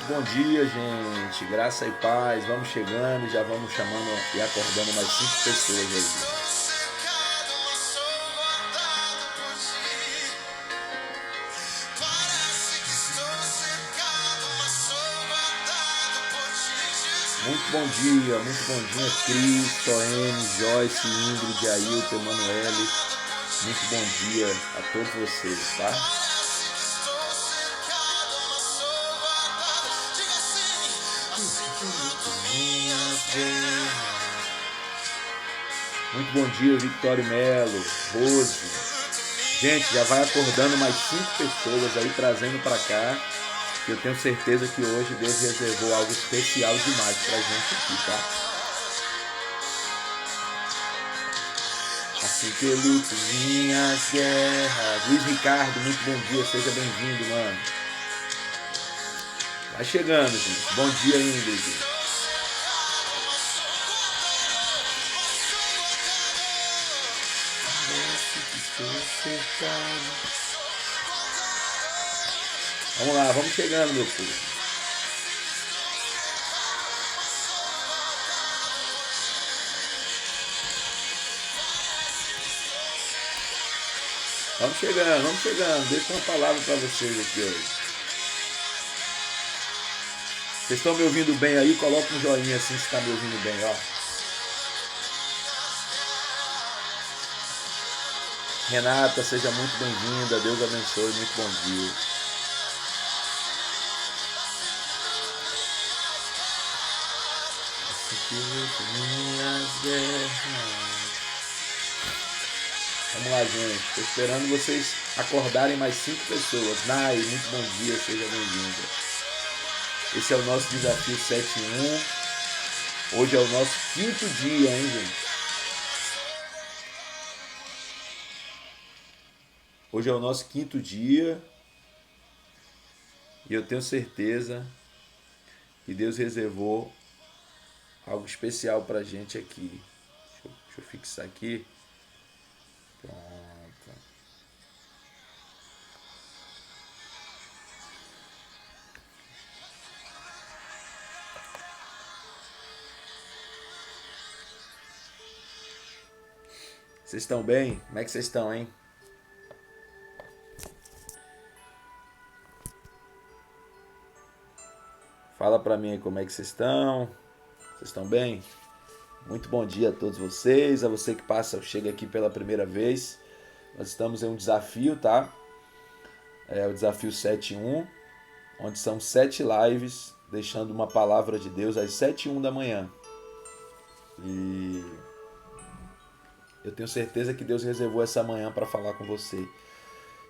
Muito bom dia, gente. Graça e paz. Vamos chegando, já vamos chamando e acordando mais 5 pessoas aí. Muito bom dia, Cris, Toene, Joyce, Ingrid, Ailton, Emanuele. Muito bom dia a todos vocês, tá? Muito bom dia, Victória Melo, Rose. Gente, já vai acordando mais 5 pessoas aí, trazendo para cá. Eu tenho certeza que hoje Deus reservou algo especial demais pra gente aqui, tá? Assim que eu luto minhas guerras. Luiz Ricardo, muito bom dia, seja bem-vindo, mano. Vai chegando, gente. Bom dia, Ingrid. Vamos lá, vamos chegando, meu povo. Vamos chegando. Deixa uma palavra para vocês aqui hoje. Vocês estão me ouvindo bem aí? Coloca um joinha assim se está me ouvindo bem, ó. Renata, seja muito bem-vinda. Deus abençoe. Muito bom dia. Vamos lá, gente. Estou esperando vocês acordarem mais 5 pessoas. Nai, muito bom dia. Seja bem-vinda. Esse é o nosso desafio 7.1. Hoje é o nosso 5º dia, hein, gente? Hoje é o nosso 5º dia e eu tenho certeza que Deus reservou algo especial pra gente aqui. Deixa eu fixar aqui. Pronto. Vocês estão bem? Como é que vocês estão, hein? Fala pra mim aí como é que vocês estão. Vocês estão bem? Muito bom dia a todos vocês. A você que chega aqui pela primeira vez. Nós estamos em um desafio, tá? É o desafio 7.1, onde são 7 lives, deixando uma palavra de Deus às 7:01 da manhã. E eu tenho certeza que Deus reservou essa manhã para falar com você.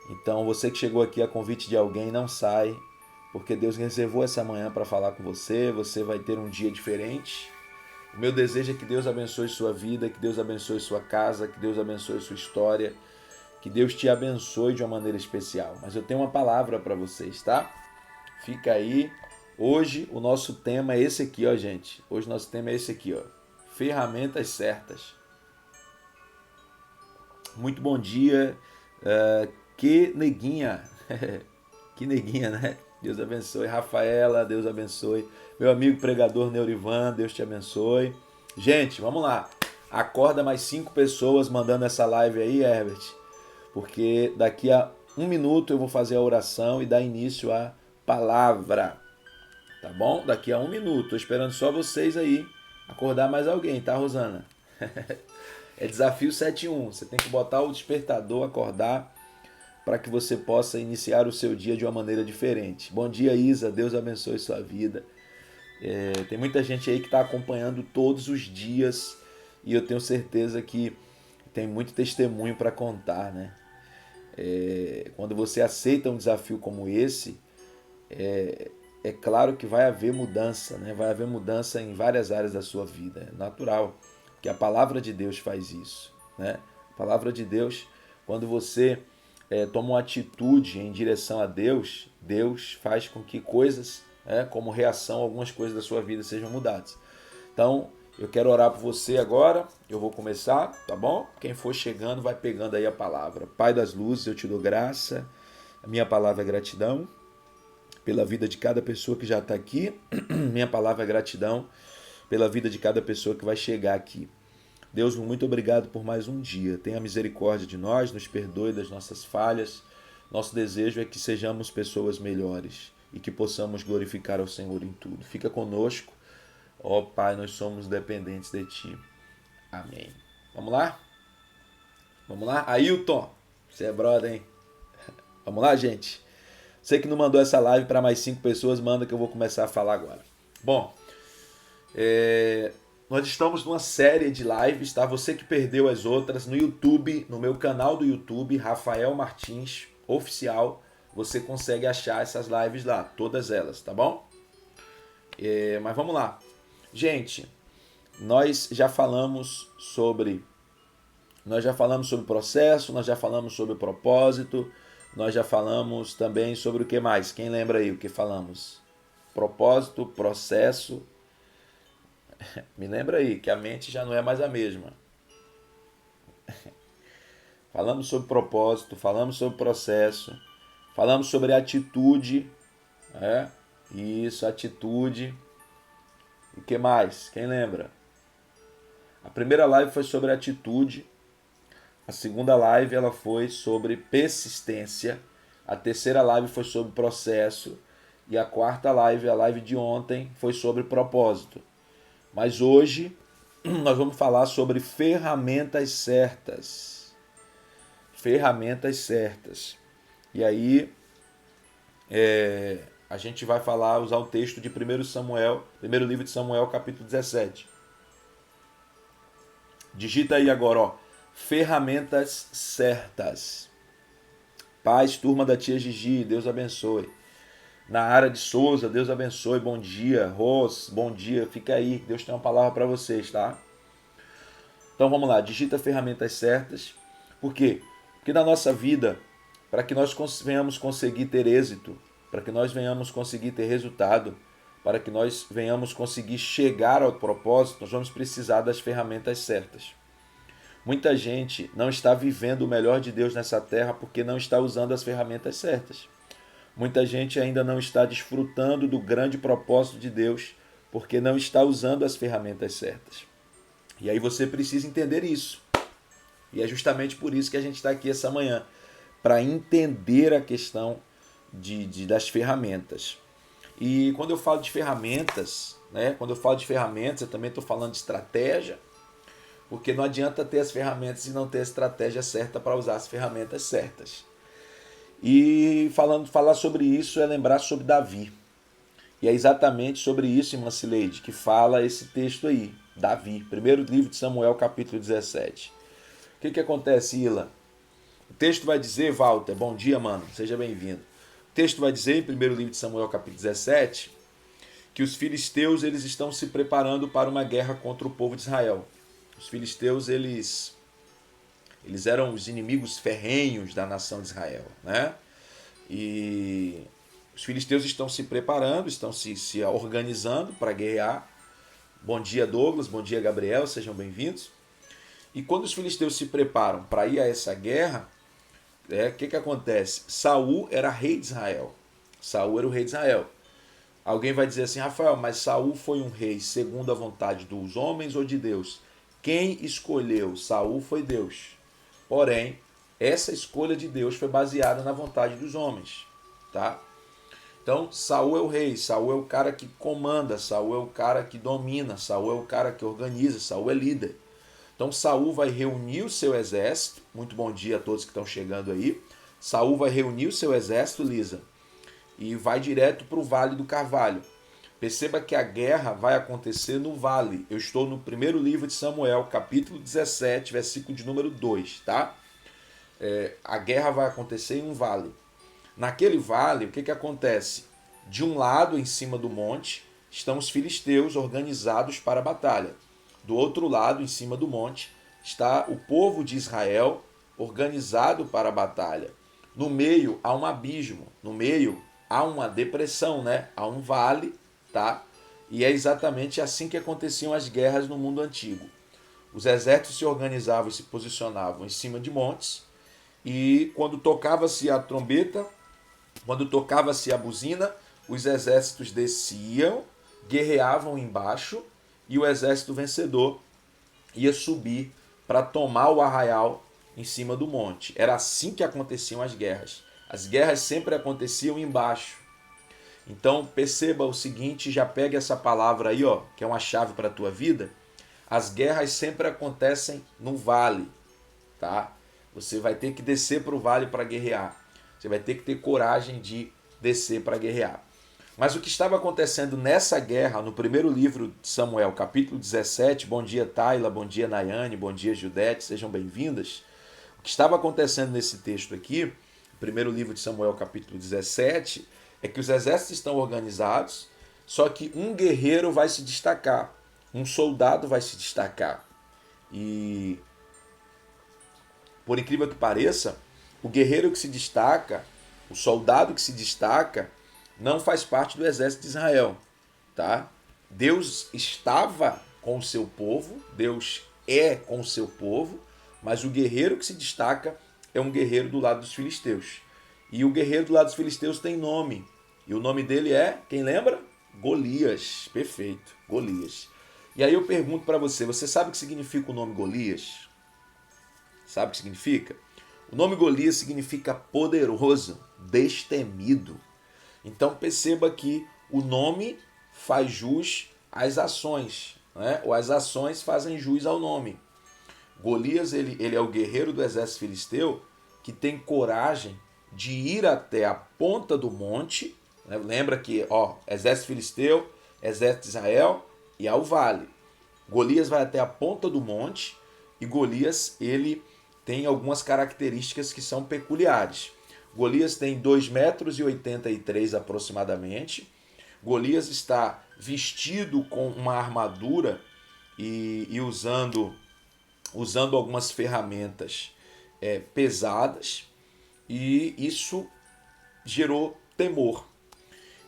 Então, você que chegou aqui a convite de alguém, não sai, porque Deus reservou essa manhã para falar com você. Você vai ter um dia diferente. O meu desejo é que Deus abençoe sua vida, que Deus abençoe sua casa, que Deus abençoe sua história, que Deus te abençoe de uma maneira especial. Mas eu tenho uma palavra para vocês, tá? Fica aí. Hoje o nosso tema é esse aqui, ó, gente. Hoje o nosso tema é esse aqui, ó. Ferramentas certas. Muito bom dia. Que neguinha. Que neguinha, né? Deus abençoe. Rafaela, Deus abençoe. Meu amigo pregador Neurivan, Deus te abençoe. Gente, vamos lá. Acorda mais 5 pessoas mandando essa live aí, Herbert. Porque daqui a 1 minuto eu vou fazer a oração e dar início à palavra. Tá bom? Daqui a 1 minuto. Tô esperando só vocês aí. Acordar mais alguém, tá, Rosana? É desafio 7.1. Você tem que botar o despertador, acordar, para que você possa iniciar o seu dia de uma maneira diferente. Bom dia, Isa. Deus abençoe sua vida. Tem muita gente aí que está acompanhando todos os dias e eu tenho certeza que tem muito testemunho para contar, né? Quando você aceita um desafio como esse, é claro que vai haver mudança, né? Vai haver mudança em várias áreas da sua vida. É natural que a palavra de Deus faz isso, né? A palavra de Deus, quando você toma uma atitude em direção a Deus, Deus faz com que coisas, como reação, algumas coisas da sua vida sejam mudadas. Então, eu quero orar por você agora, eu vou começar, tá bom? Quem for chegando vai pegando aí a palavra. Pai das luzes, eu te dou graça, a minha palavra é gratidão. pela vida de cada pessoa que já está aqui. Minha palavra é gratidão pela vida de cada pessoa que vai chegar aqui. Deus, muito obrigado por mais um dia. Tenha misericórdia de nós, nos perdoe das nossas falhas. Nosso desejo é que sejamos pessoas melhores e que possamos glorificar ao Senhor em tudo. Fica conosco. Ó Pai, nós somos dependentes de Ti. Amém. Vamos lá? Vamos lá? Ailton, você é brother, hein? Vamos lá, gente? Você que não mandou essa live para mais 5 pessoas, manda que eu vou começar a falar agora. Bom, nós estamos numa série de lives, tá? Você que perdeu as outras, no YouTube, no meu canal do YouTube, Rafael Martins Oficial, você consegue achar essas lives lá, todas elas, tá bom? Mas vamos lá. Gente, nós já falamos sobre processo, nós já falamos sobre propósito, nós já falamos também sobre o que mais? Quem lembra aí o que falamos? Propósito, processo. Me lembra aí que a mente já não é mais a mesma. Falamos sobre propósito, falamos sobre processo, falamos sobre atitude. Isso, atitude. E o que mais? Quem lembra? A primeira live foi sobre atitude. A segunda live ela foi sobre persistência. A terceira live foi sobre processo. E a quarta live, a live de ontem, foi sobre propósito. Mas hoje nós vamos falar sobre ferramentas certas. Ferramentas certas. E aí a gente vai usar o texto de 1 Samuel, primeiro livro de Samuel, capítulo 17. Digita aí agora, ó. Ferramentas certas. Paz, turma da tia Gigi, Deus abençoe. Na área de Souza, Deus abençoe, bom dia. Ros, bom dia, fica aí, Deus tem uma palavra para vocês, tá? Então vamos lá, digita ferramentas certas. Por quê? Porque na nossa vida, para que nós venhamos conseguir ter êxito, para que nós venhamos conseguir ter resultado, para que nós venhamos conseguir chegar ao propósito, nós vamos precisar das ferramentas certas. Muita gente não está vivendo o melhor de Deus nessa terra porque não está usando as ferramentas certas. Muita gente ainda não está desfrutando do grande propósito de Deus porque não está usando as ferramentas certas. E aí você precisa entender isso. E é justamente por isso que a gente está aqui essa manhã, para entender a questão das ferramentas. E quando eu falo de ferramentas, eu também estou falando de estratégia, porque não adianta ter as ferramentas e não ter a estratégia certa para usar as ferramentas certas. E falar sobre isso é lembrar sobre Davi. E é exatamente sobre isso, irmã Cileide, que fala esse texto aí, Davi, primeiro livro de Samuel, capítulo 17. O que acontece, Ila? O texto vai dizer, Walter, bom dia, mano, seja bem-vindo. O texto vai dizer, em primeiro livro de Samuel, capítulo 17, que os filisteus eles estão se preparando para uma guerra contra o povo de Israel. Os filisteus, eles eram os inimigos ferrenhos da nação de Israel, né? E os filisteus estão se preparando, estão se organizando para guerrear. Bom dia, Douglas, bom dia, Gabriel, sejam bem-vindos. E quando os filisteus se preparam para ir a essa guerra, o que acontece? Saul era rei de Israel. Saul era o rei de Israel. Alguém vai dizer assim, Rafael, mas Saul foi um rei segundo a vontade dos homens ou de Deus? Quem escolheu Saul foi Deus. Porém, essa escolha de Deus foi baseada na vontade dos homens, tá? Então, Saul é o rei, Saul é o cara que comanda, Saul é o cara que domina, Saul é o cara que organiza, Saul é líder. Então, Saul vai reunir o seu exército. Muito bom dia a todos que estão chegando aí. Saul vai reunir o seu exército, Lisa, e vai direto para o Vale do Carvalho. Perceba que a guerra vai acontecer no vale. Eu estou no primeiro livro de Samuel, capítulo 17, versículo de número 2, tá? A guerra vai acontecer em um vale. Naquele vale, o que acontece? De um lado, em cima do monte, estão os filisteus organizados para a batalha. Do outro lado, em cima do monte, está o povo de Israel organizado para a batalha. No meio, há um abismo. No meio, há uma depressão, né? Há um vale, tá? E é exatamente assim que aconteciam as guerras no mundo antigo. Os exércitos se organizavam e se posicionavam em cima de montes, e quando tocava-se a trombeta, quando tocava-se a buzina, os exércitos desciam, guerreavam embaixo e o exército vencedor ia subir para tomar o arraial em cima do monte. Era assim que aconteciam as guerras. As guerras sempre aconteciam embaixo. Então perceba o seguinte, já pegue essa palavra aí, ó, que é uma chave para a tua vida. As guerras sempre acontecem no vale, tá? Você vai ter que descer para o vale para guerrear. Você vai ter que ter coragem de descer para guerrear. Mas o que estava acontecendo nessa guerra, no primeiro livro de Samuel, capítulo 17, bom dia Tayla, bom dia Nayane, bom dia Judete, sejam bem-vindas. O que estava acontecendo nesse texto aqui, primeiro livro de Samuel, capítulo 17, é que os exércitos estão organizados, só que um guerreiro vai se destacar, um soldado vai se destacar. E, por incrível que pareça, o guerreiro que se destaca, o soldado que se destaca, não faz parte do exército de Israel, tá? Deus estava com o seu povo, Deus é com o seu povo, mas o guerreiro que se dstaca é um guerreiro do lado dos filisteus. E o guerreiro do lado dos filisteus tem nome. E o nome dele é, quem lembra? Golias. Perfeito, Golias. E aí eu pergunto para você, você sabe o que significa o nome Golias? Sabe o que significa? O nome Golias significa poderoso, destemido. Então perceba que o nome faz jus às ações, né? Ou as ações fazem jus ao nome. Golias ele é o guerreiro do exército filisteu que tem coragem de ir até a ponta do monte, né? Lembra que exército filisteu, exército de Israel e ao vale. Golias vai até a ponta do monte e Golias ele tem algumas características que são peculiares. Golias tem 2,83 metros aproximadamente. Golias está vestido com uma armadura e usando algumas ferramentas pesadas, e isso gerou temor.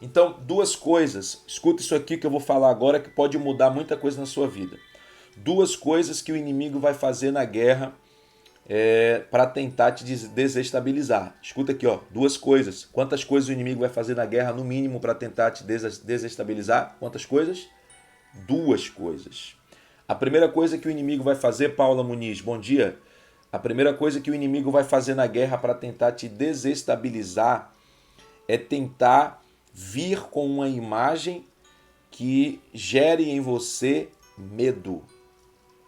Então, duas coisas, escuta isso aqui que eu vou falar agora que pode mudar muita coisa na sua vida. Duas coisas que o inimigo vai fazer na guerra para tentar te desestabilizar. Escuta aqui, ó, duas coisas. Quantas coisas o inimigo vai fazer na guerra, no mínimo, para tentar te desestabilizar? Quantas coisas? Duas coisas. A primeira coisa que o inimigo vai fazer, Paula Muniz, bom dia. A primeira coisa que o inimigo vai fazer na guerra para tentar te desestabilizar é tentar vir com uma imagem que gere em você medo.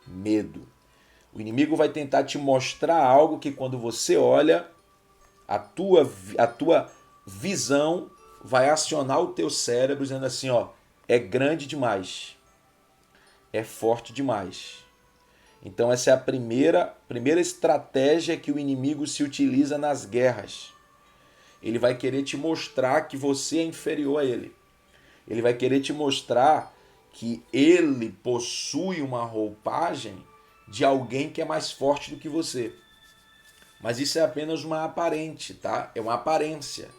Medo. O inimigo vai tentar te mostrar algo que quando você olha, a tua visão vai acionar o teu cérebro dizendo assim, ó, é grande demais, é forte demais. Então essa é a primeira estratégia que o inimigo se utiliza nas guerras. Ele vai querer te mostrar que você é inferior a ele. Ele vai querer te mostrar que ele possui uma roupagem de alguém que é mais forte do que você. Mas isso é apenas uma aparente, tá? É uma aparência.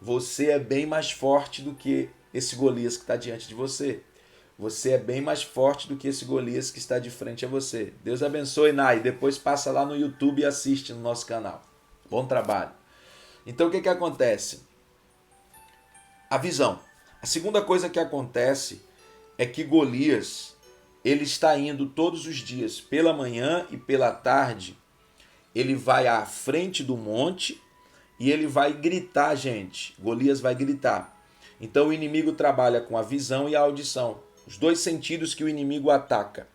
Você é bem mais forte do que esse Golias que está diante de você. Você é bem mais forte do que esse Golias que está de frente a você. Deus abençoe, Nai. Depois passa lá no YouTube e assiste no nosso canal. Bom trabalho. Então o que acontece? A visão. A segunda coisa que acontece é que Golias ele está indo todos os dias, pela manhã e pela tarde, ele vai à frente do monte e ele vai gritar, gente. Golias vai gritar. Então o inimigo trabalha com a visão e a audição. Os dois sentidos que o inimigo ataca.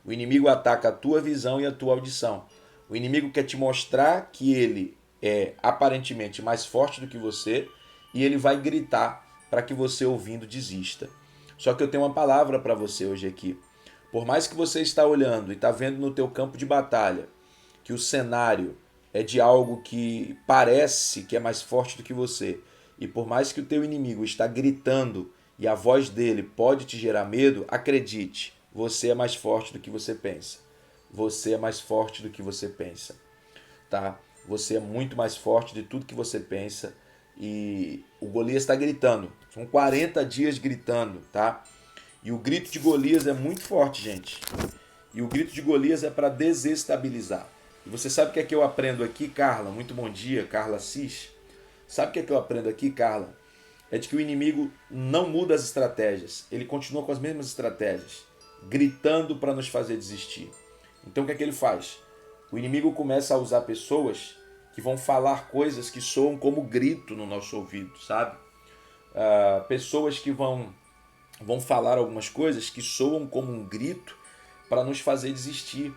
O inimigo ataca a tua visão e a tua audição. O inimigo quer te mostrar que ele é aparentemente mais forte do que você e ele vai gritar para que você, ouvindo, desista. Só que eu tenho uma palavra para você hoje aqui. Por mais que você está olhando e está vendo no teu campo de batalha que o cenário é de algo que parece que é mais forte do que você, e por mais que o teu inimigo está gritando e a voz dele pode te gerar medo, acredite, você é mais forte do que você pensa. Você é mais forte do que você pensa, tá? Você é muito mais forte de tudo que você pensa e o Golias está gritando. São 40 dias gritando, tá? E o grito de Golias é muito forte, gente. E o grito de Golias é para desestabilizar. E você sabe o que é que eu aprendo aqui, Carla? Muito bom dia, Carla Cis. Sabe o que é que eu aprendo aqui, Carla? é de que o inimigo não muda as estratégias. Ele continua com as mesmas estratégias, gritando para nos fazer desistir. Então o que é que ele faz? O inimigo começa a usar pessoas que vão falar coisas que soam como grito no nosso ouvido, sabe? Pessoas que vão falar algumas coisas que soam como um grito para nos fazer desistir.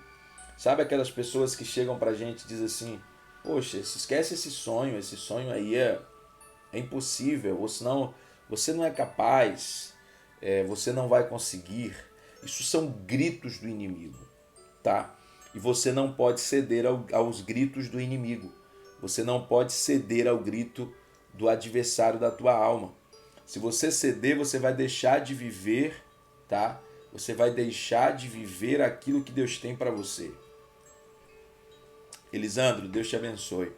Sabe aquelas pessoas que chegam pra gente e dizem assim: poxa, esquece esse sonho aí é impossível, ou senão você não é capaz, você não vai conseguir. Isso são gritos do inimigo, tá? E você não pode ceder aos gritos do inimigo. Você não pode ceder ao grito do adversário da tua alma. Se você ceder, você vai deixar de viver, tá? Você vai deixar de viver aquilo que Deus tem para você. Elisandro, Deus te abençoe.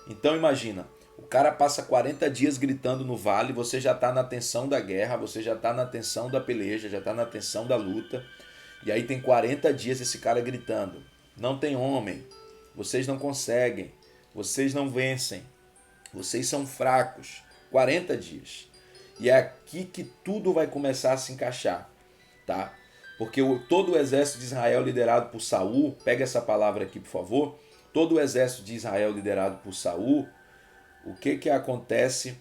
Então imagina, o cara passa 40 dias gritando no vale, você já está na tensão da guerra, você já está na tensão da peleja, já está na tensão da luta. E aí tem 40 dias esse cara gritando: não tem homem, vocês não conseguem, vocês não vencem, vocês são fracos. 40 dias. E é aqui que tudo vai começar a se encaixar, tá? Porque todo o exército de Israel liderado por Saul, pega essa palavra aqui por favor, todo o exército de Israel liderado por Saul, o que acontece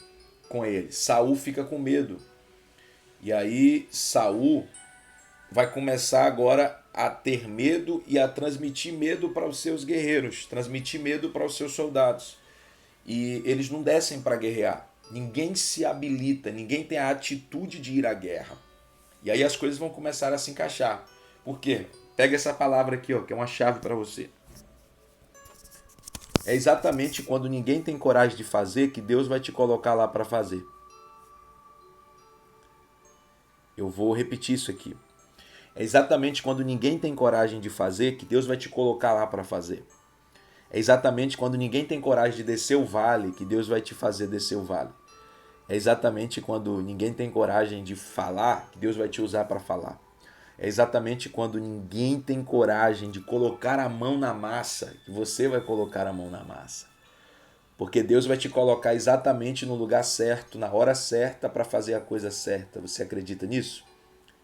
com ele? Saul fica com medo. E aí Saul vai começar agora a ter medo e a transmitir medo para os seus guerreiros, transmitir medo para os seus soldados. E eles não descem para guerrear. Ninguém se habilita, ninguém tem a atitude de ir à guerra. E aí as coisas vão começar a se encaixar. Por quê? Pega essa palavra aqui, ó, que é uma chave para você. É exatamente quando ninguém tem coragem de fazer que Deus vai te colocar lá para fazer. Eu vou repetir isso aqui. É exatamente quando ninguém tem coragem de fazer que Deus vai te colocar lá para fazer. É exatamente quando ninguém tem coragem de descer o vale que Deus vai te fazer descer o vale. É exatamente quando ninguém tem coragem de falar que Deus vai te usar para falar. É exatamente quando ninguém tem coragem de colocar a mão na massa que você vai colocar a mão na massa. Porque Deus vai te colocar exatamente no lugar certo, na hora certa, para fazer a coisa certa. Você acredita nisso?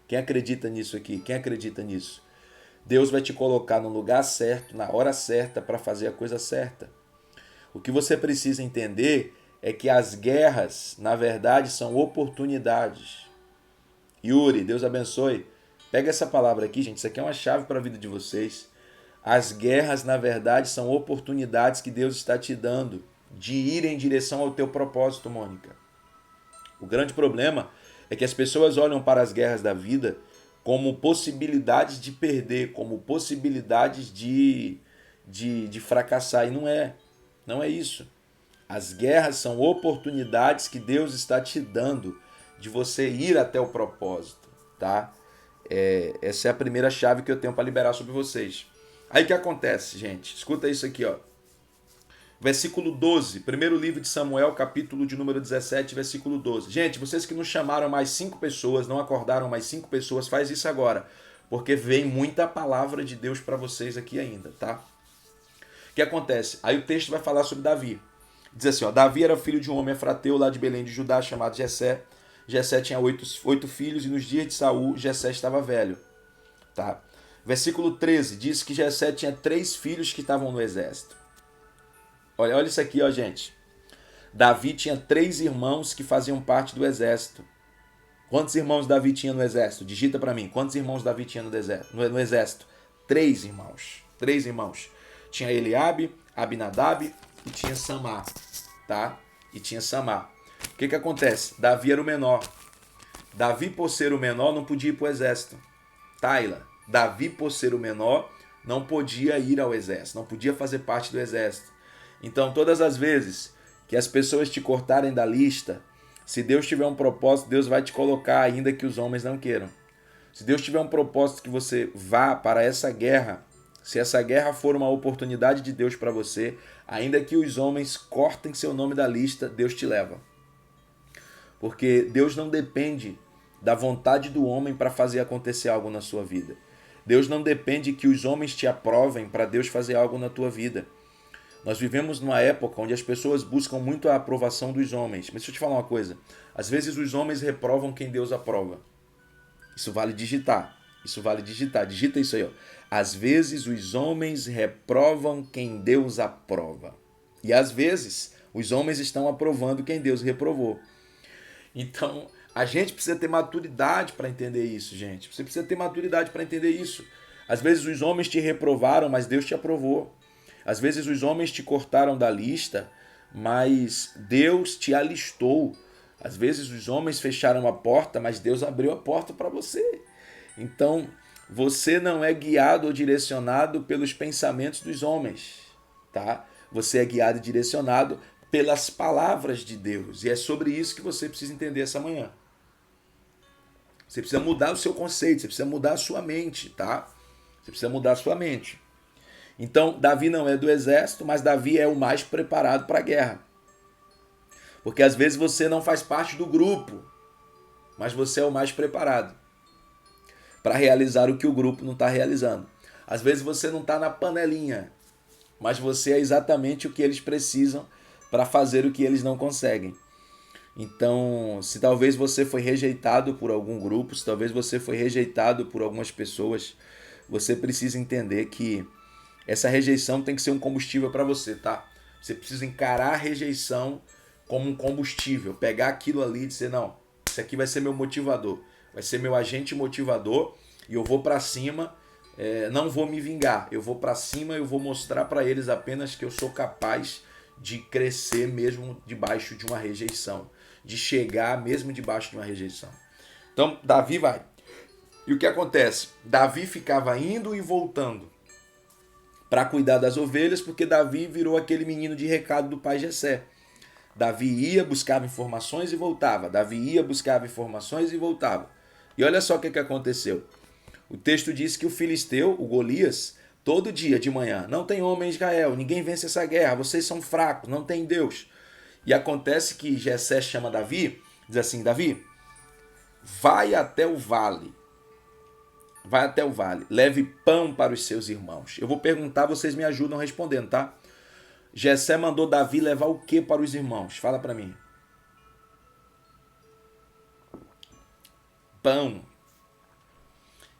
Quem acredita nisso aqui? Quem acredita nisso? Deus vai te colocar no lugar certo, na hora certa, para fazer a coisa certa. O que você precisa entender é que as guerras, na verdade, são oportunidades. Yuri, Deus abençoe. Pega essa palavra aqui, gente. Isso aqui é uma chave para a vida de vocês. As guerras, na verdade, são oportunidades que Deus está te dando de ir em direção ao teu propósito, Mônica. O grande problema é que as pessoas olham para as guerras da vida como possibilidades de perder, como possibilidades de fracassar. E não é. Não é isso. As guerras são oportunidades que Deus está te dando de você ir até o propósito, tá? Essa é a primeira chave que eu tenho para liberar sobre vocês. Aí o que acontece, gente? Escuta isso aqui, ó. Versículo 12, primeiro livro de Samuel, capítulo de número 17, versículo 12. Gente, vocês que não chamaram mais 5 pessoas, não acordaram mais 5 pessoas, faz isso agora, porque vem muita palavra de Deus para vocês aqui ainda, tá? O que acontece? Aí o texto vai falar sobre Davi. Diz assim, ó, Davi era filho de um homem efrateu lá de Belém de Judá, chamado Jessé. Jessé tinha 8 filhos e nos dias de Saul, Jessé estava velho. Tá? Versículo 13 diz que Jessé tinha 3 filhos que estavam no exército. Olha isso aqui, ó, gente. Davi tinha 3 irmãos que faziam parte do exército. Quantos irmãos Davi tinha no exército? Digita para mim. Quantos irmãos Davi tinha no exército? 3 irmãos. 3 irmãos. Tinha Eliabe, Abinadab e tinha Samar, tá? E tinha Samar. O que acontece? Davi era o menor. Davi, por ser o menor, não podia ir para o exército. Taila, Davi, por ser o menor, não podia ir ao exército, não podia fazer parte do exército. Então, todas as vezes que as pessoas te cortarem da lista, se Deus tiver um propósito, Deus vai te colocar, ainda que os homens não queiram. Se Deus tiver um propósito que você vá para essa guerra, se essa guerra for uma oportunidade de Deus para você, ainda que os homens cortem seu nome da lista, Deus te leva. Porque Deus não depende da vontade do homem para fazer acontecer algo na sua vida. Deus não depende que os homens te aprovem para Deus fazer algo na tua vida. Nós vivemos numa época onde as pessoas buscam muito a aprovação dos homens. Mas deixa eu te falar uma coisa. Às vezes os homens reprovam quem Deus aprova. Isso vale digitar. Isso vale digitar. Digita isso aí, ó. Às vezes os homens reprovam quem Deus aprova. E às vezes os homens estão aprovando quem Deus reprovou. Então, a gente precisa ter maturidade para entender isso, gente. Você precisa ter maturidade para entender isso. Às vezes os homens te reprovaram, mas Deus te aprovou. Às vezes os homens te cortaram da lista, mas Deus te alistou. Às vezes os homens fecharam a porta, mas Deus abriu a porta para você. Então, você não é guiado ou direcionado pelos pensamentos dos homens, tá? Você é guiado e direcionado pelas palavras de Deus. E é sobre isso que você precisa entender essa manhã. Você precisa mudar o seu conceito, você precisa mudar a sua mente, tá? Você precisa mudar a sua mente. Então, Davi não é do exército, mas Davi é o mais preparado para a guerra. Porque às vezes você não faz parte do grupo, mas você é o mais preparado para realizar o que o grupo não está realizando. Às vezes você não está na panelinha, mas você é exatamente o que eles precisam para fazer o que eles não conseguem. Então, se talvez você foi rejeitado por algum grupo, se talvez você foi rejeitado por algumas pessoas, você precisa entender que essa rejeição tem que ser um combustível para você, tá? Você precisa encarar a rejeição como um combustível, pegar aquilo ali e dizer, não, isso aqui vai ser meu motivador, vai ser meu agente motivador e eu vou para cima, não vou me vingar, eu vou para cima, eu vou mostrar para eles apenas que eu sou capaz de crescer mesmo debaixo de uma rejeição, de chegar mesmo debaixo de uma rejeição. Então, Davi vai. E o que acontece? Davi ficava indo e voltando para cuidar das ovelhas, porque Davi virou aquele menino de recado do pai Jessé. Davi ia, buscava informações e voltava. Davi ia, buscava informações e voltava. E olha só o que aconteceu. O texto diz que o filisteu, o Golias, todo dia de manhã, não tem homem em Israel, ninguém vence essa guerra, vocês são fracos, não tem Deus. E acontece que Jessé chama Davi, diz assim, Davi, vai até o vale, leve pão para os seus irmãos. Eu vou perguntar, vocês me ajudam respondendo, tá? Jessé mandou Davi levar o que para os irmãos? Fala para mim. Pão.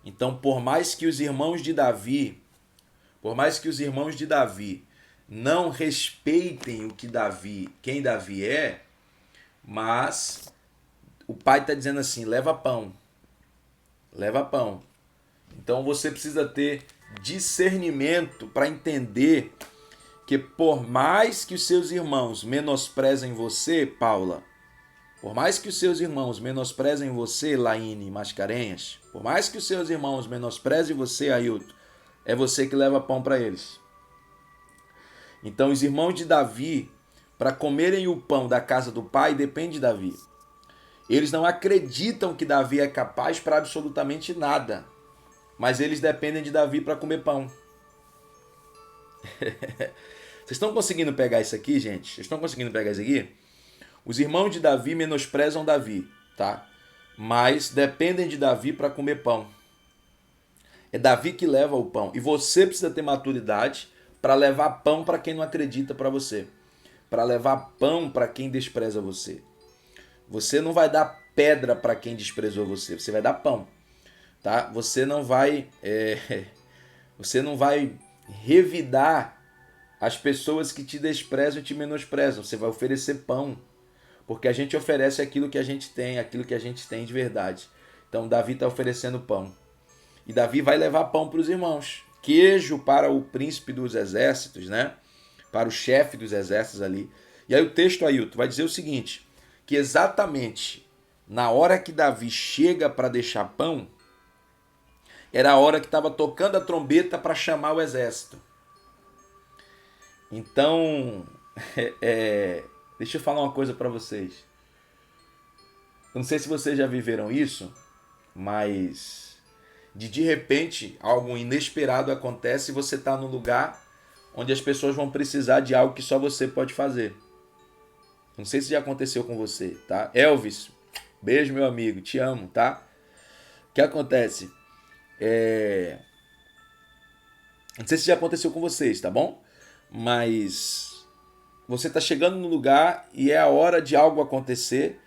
Então, por mais que os irmãos de Davi não respeitem quem Davi é, mas o pai está dizendo assim, leva pão. Leva pão. Então você precisa ter discernimento para entender que por mais que os seus irmãos menosprezem você, Paula, por mais que os seus irmãos menosprezem você, Laine Mascarenhas, por mais que os seus irmãos menosprezem você, Ailton, é você que leva pão para eles. Então os irmãos de Davi, para comerem o pão da casa do pai, depende de Davi. Eles não acreditam que Davi é capaz para absolutamente nada, mas eles dependem de Davi para comer pão. Vocês estão conseguindo pegar isso aqui, gente? Vocês estão conseguindo pegar isso aqui? Os irmãos de Davi menosprezam Davi, tá? Mas dependem de Davi para comer pão. É Davi que leva o pão. E você precisa ter maturidade para levar pão para quem não acredita para você. Para levar pão para quem despreza você. Você não vai dar pedra para quem desprezou você. Você vai dar pão, tá? Você não vai revidar as pessoas que te desprezam e te menosprezam. Você vai oferecer pão. Porque a gente oferece aquilo que a gente tem de verdade. Então Davi está oferecendo pão. E Davi vai levar pão para os irmãos. Queijo para o príncipe dos exércitos, né? Para o chefe dos exércitos ali. E aí o texto, Ailton, vai dizer o seguinte, que exatamente na hora que Davi chega para deixar pão, era a hora que estava tocando a trombeta para chamar o exército. Então, deixa eu falar uma coisa para vocês. Eu não sei se vocês já viveram isso, mas de repente algo inesperado acontece e você está num lugar onde as pessoas vão precisar de algo que só você pode fazer. Não sei se já aconteceu com você, tá? Elvis, beijo meu amigo, te amo, tá? O que acontece? Não sei se já aconteceu com vocês, tá bom? Mas você está chegando no lugar e é a hora de algo acontecer.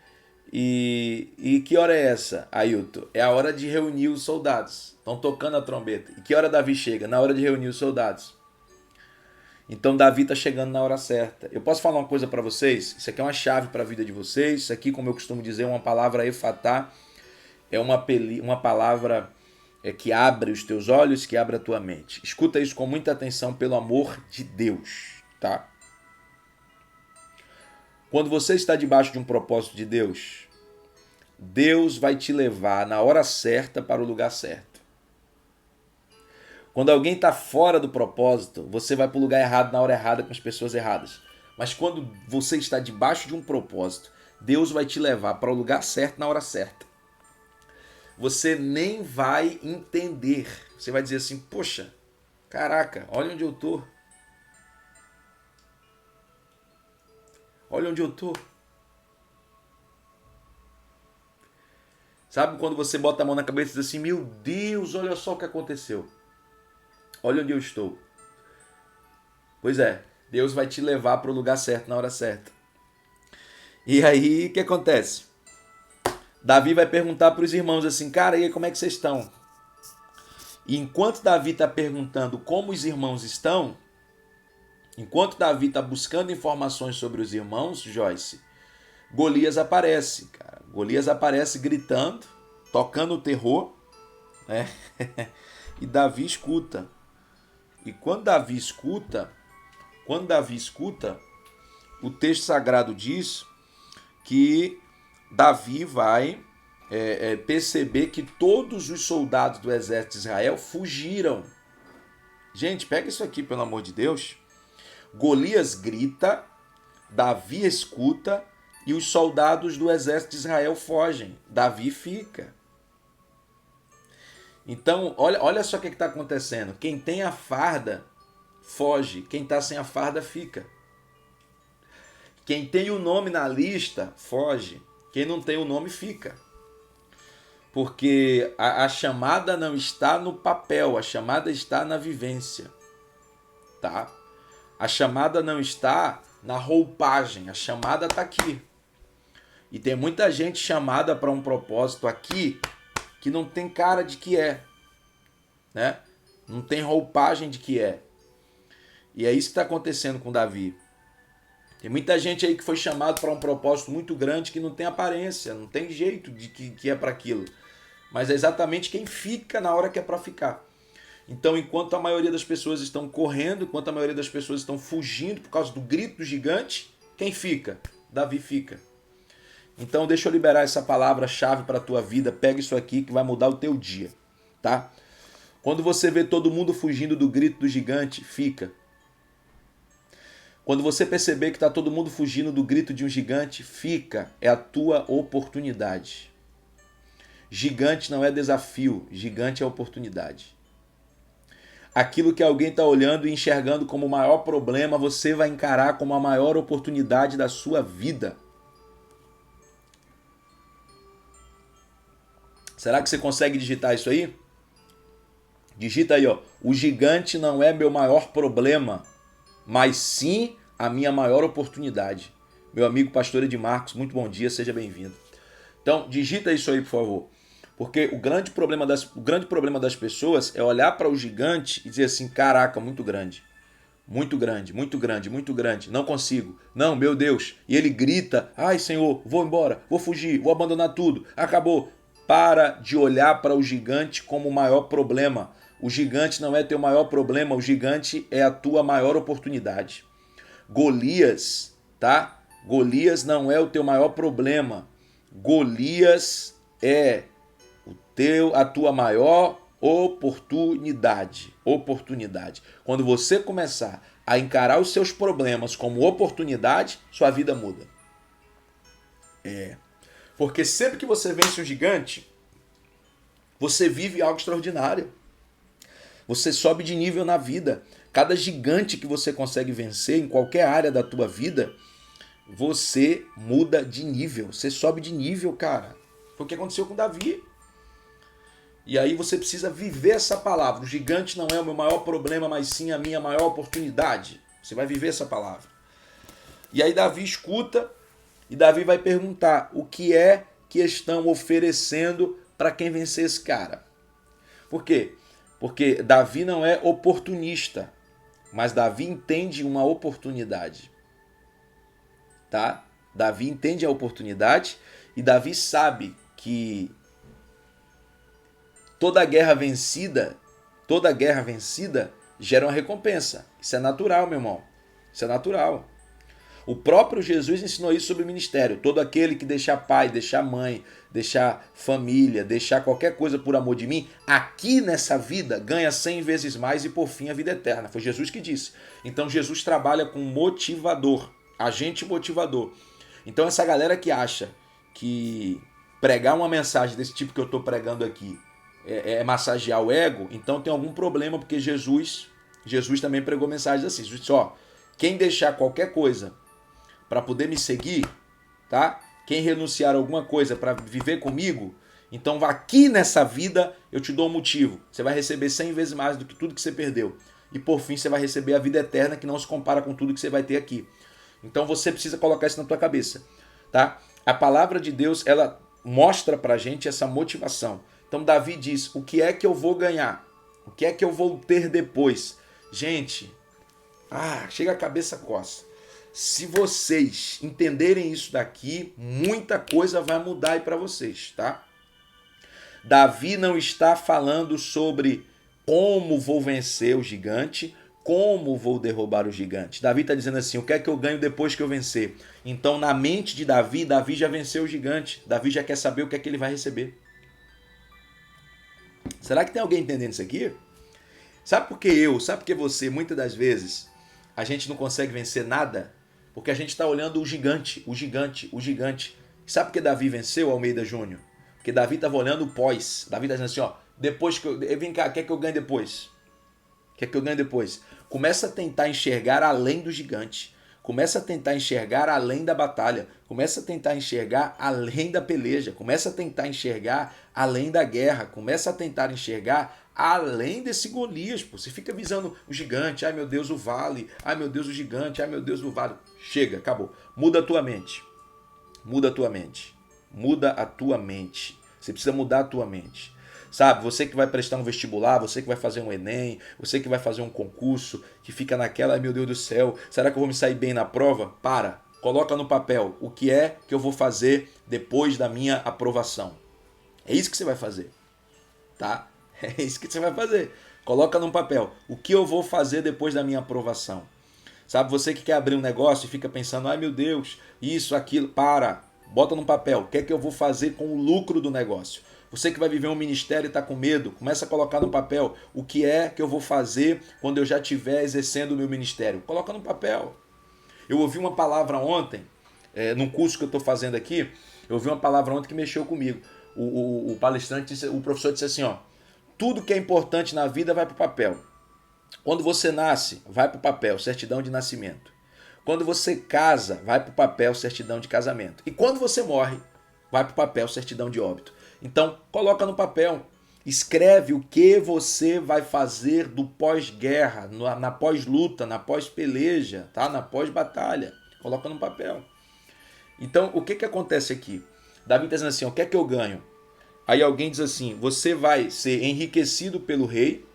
E que hora é essa, Ailton? É a hora de reunir os soldados. Estão tocando a trombeta. E que hora Davi chega? Na hora de reunir os soldados. Então Davi está chegando na hora certa. Eu posso falar uma coisa para vocês? Isso aqui é uma chave para a vida de vocês. Isso aqui, como eu costumo dizer, é uma palavra efatá. É uma palavra que abre os teus olhos, que abre a tua mente. Escuta isso com muita atenção, pelo amor de Deus, tá? Quando você está debaixo de um propósito de Deus, Deus vai te levar na hora certa para o lugar certo. Quando alguém está fora do propósito, você vai para o lugar errado na hora errada com as pessoas erradas. Mas quando você está debaixo de um propósito, Deus vai te levar para o lugar certo na hora certa. Você nem vai entender. Você vai dizer assim, poxa, caraca, olha onde eu tô. Olha onde eu tô. Sabe quando você bota a mão na cabeça e diz assim, meu Deus, olha só o que aconteceu. Olha onde eu estou. Pois é, Deus vai te levar para o lugar certo na hora certa. E aí, o que acontece? Davi vai perguntar para os irmãos assim, cara, e aí como é que vocês estão? E enquanto Davi está perguntando como os irmãos estão, enquanto Davi está buscando informações sobre os irmãos, Joyce, Golias aparece, cara. Golias aparece gritando, tocando o terror, né? E Davi escuta. E quando Davi escuta, o texto sagrado diz que Davi vai perceber que todos os soldados do exército de Israel fugiram. Gente, pega isso aqui, pelo amor de Deus. Golias grita, Davi escuta e os soldados do exército de Israel fogem. Davi fica. Então, olha só o que está acontecendo. Quem tem a farda foge, quem está sem a farda fica. Quem tem o nome na lista foge, quem não tem o nome fica. Porque a chamada não está no papel, a chamada está na vivência. Tá? A chamada não está na roupagem, a chamada está aqui. E tem muita gente chamada para um propósito aqui que não tem cara de que é, né? Não tem roupagem de que é. E é isso que está acontecendo com Davi. Tem muita gente aí que foi chamado para um propósito muito grande que não tem aparência, não tem jeito de que é para aquilo. Mas é exatamente quem fica na hora que é para ficar. Então, enquanto a maioria das pessoas estão correndo, enquanto a maioria das pessoas estão fugindo por causa do grito do gigante, quem fica? Davi fica. Então, deixa eu liberar essa palavra-chave para a tua vida. Pega isso aqui que vai mudar o teu dia, tá? Quando você vê todo mundo fugindo do grito do gigante, fica. Quando você perceber que está todo mundo fugindo do grito de um gigante, fica. É a tua oportunidade. Gigante não é desafio, gigante é oportunidade. Aquilo que alguém está olhando e enxergando como o maior problema, você vai encarar como a maior oportunidade da sua vida. Será que você consegue digitar isso aí? Digita aí, ó. O gigante não é meu maior problema, mas sim a minha maior oportunidade. Meu amigo pastor Edmarcos, muito bom dia, seja bem-vindo. Então, digita isso aí, por favor. Porque o grande problema das pessoas é olhar para o gigante e dizer assim, caraca, muito grande. Muito grande, muito grande, muito grande. Não consigo. Não, meu Deus. E ele grita, ai Senhor, vou embora, vou fugir, vou abandonar tudo. Acabou. Para de olhar para o gigante como o maior problema. O gigante não é teu maior problema, o gigante é a tua maior oportunidade. Golias, tá? Golias não é o teu maior problema. Golias é a tua maior oportunidade. Oportunidade. Quando você começar a encarar os seus problemas como oportunidade, sua vida muda. Porque sempre que você vence um gigante, você vive algo extraordinário. Você sobe de nível na vida. Cada gigante que você consegue vencer em qualquer área da tua vida, você muda de nível. Você sobe de nível, cara. Foi o que aconteceu com Davi. E aí você precisa viver essa palavra. O gigante não é o meu maior problema, mas sim a minha maior oportunidade. Você vai viver essa palavra. E aí Davi escuta e Davi vai perguntar o que é que estão oferecendo para quem vencer esse cara. Por quê? Porque Davi não é oportunista, mas Davi entende uma oportunidade. Tá? Davi entende a oportunidade e Davi sabe que toda guerra vencida gera uma recompensa. Isso é natural, meu irmão. Isso é natural. O próprio Jesus ensinou isso sobre o ministério. Todo aquele que deixar pai, deixar mãe, deixar família, deixar qualquer coisa por amor de mim, aqui nessa vida ganha 100 vezes mais e por fim a vida eterna. Foi Jesus que disse. Então Jesus trabalha com motivador, agente motivador. Então essa galera que acha que pregar uma mensagem desse tipo que eu estou pregando aqui é massagear o ego, então tem algum problema, porque Jesus também pregou mensagens assim. Jesus disse, ó, quem deixar qualquer coisa para poder me seguir, tá? Quem renunciar a alguma coisa para viver comigo, então aqui nessa vida eu te dou um motivo. Você vai receber 100 vezes mais do que tudo que você perdeu. E por fim você vai receber a vida eterna, que não se compara com tudo que você vai ter aqui. Então você precisa colocar isso na tua cabeça, tá? A palavra de Deus, ela mostra pra gente essa motivação. Então Davi diz, o que é que eu vou ganhar? O que é que eu vou ter depois? Gente, chega a cabeça coça. Se vocês entenderem isso daqui, muita coisa vai mudar aí para vocês, tá? Davi não está falando sobre como vou vencer o gigante, como vou derrubar o gigante. Davi está dizendo assim, o que é que eu ganho depois que eu vencer? Então, na mente de Davi, Davi já venceu o gigante. Davi já quer saber o que é que ele vai receber. Será que tem alguém entendendo isso aqui? Sabe por que você, muitas das vezes, a gente não consegue vencer nada? Porque a gente está olhando o gigante. Sabe por que Davi venceu, Almeida Júnior? Porque Davi estava olhando o pós. Davi está dizendo assim, ó, depois que eu... Vem cá, o que é que eu ganho depois? O que é que eu ganho depois? Começa a tentar enxergar além do gigante. Começa a tentar enxergar além da batalha. Começa a tentar enxergar além da peleja. Começa a tentar enxergar além da guerra. Começa a tentar enxergar além desse Golias. Pô. Você fica visando o gigante. Ai meu Deus, o vale. Ai meu Deus, o gigante. Ai meu Deus, o vale. Chega, acabou. Muda a tua mente. Muda a tua mente. Muda a tua mente. Você precisa mudar a tua mente. Sabe, você que vai prestar um vestibular, você que vai fazer um Enem, você que vai fazer um concurso, que fica naquela, ai meu Deus do céu, será que eu vou me sair bem na prova? Coloca no papel o que é que eu vou fazer depois da minha aprovação. É isso que você vai fazer, tá? É isso que você vai fazer. Coloca no papel o que eu vou fazer depois da minha aprovação. Sabe, você que quer abrir um negócio e fica pensando, ai meu Deus, isso, aquilo, bota no papel, o que é que eu vou fazer com o lucro do negócio? Você que vai viver um ministério e está com medo, começa a colocar no papel o que é que eu vou fazer quando eu já estiver exercendo o meu ministério. Coloca no papel. Eu ouvi uma palavra ontem, num curso que eu estou fazendo aqui, eu ouvi uma palavra ontem que mexeu comigo. O palestrante, o professor disse assim, ó, tudo que é importante na vida vai para o papel. Quando você nasce, vai para o papel, certidão de nascimento. Quando você casa, vai para o papel, certidão de casamento. E quando você morre, vai para o papel, certidão de óbito. Então, coloca no papel. Escreve o que você vai fazer do pós-guerra, na pós-luta, na pós-peleja, tá? Na pós-batalha. Coloca no papel. Então, o que acontece aqui? Davi está dizendo assim, o que é que eu ganho? Aí alguém diz assim, você vai ser enriquecido pelo rei,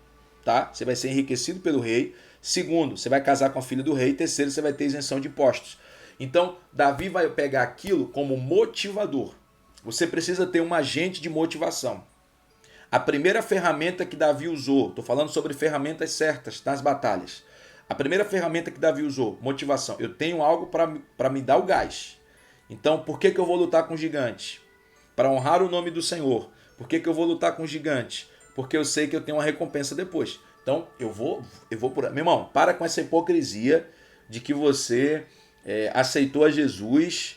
tá? Você vai ser enriquecido pelo rei. Segundo, você vai casar com a filha do rei. Terceiro, você vai ter isenção de impostos. Então, Davi vai pegar aquilo como motivador. Você precisa ter um agente de motivação. A primeira ferramenta que Davi usou, estou falando sobre ferramentas certas nas batalhas. A primeira ferramenta que Davi usou, motivação. Eu tenho algo para me dar o gás. Então, por que eu vou lutar com o gigante? Para honrar o nome do Senhor. Por que eu vou lutar com o gigante? Porque eu sei que eu tenho uma recompensa depois. Então, eu vou por... Meu irmão, para com essa hipocrisia de que você aceitou a Jesus...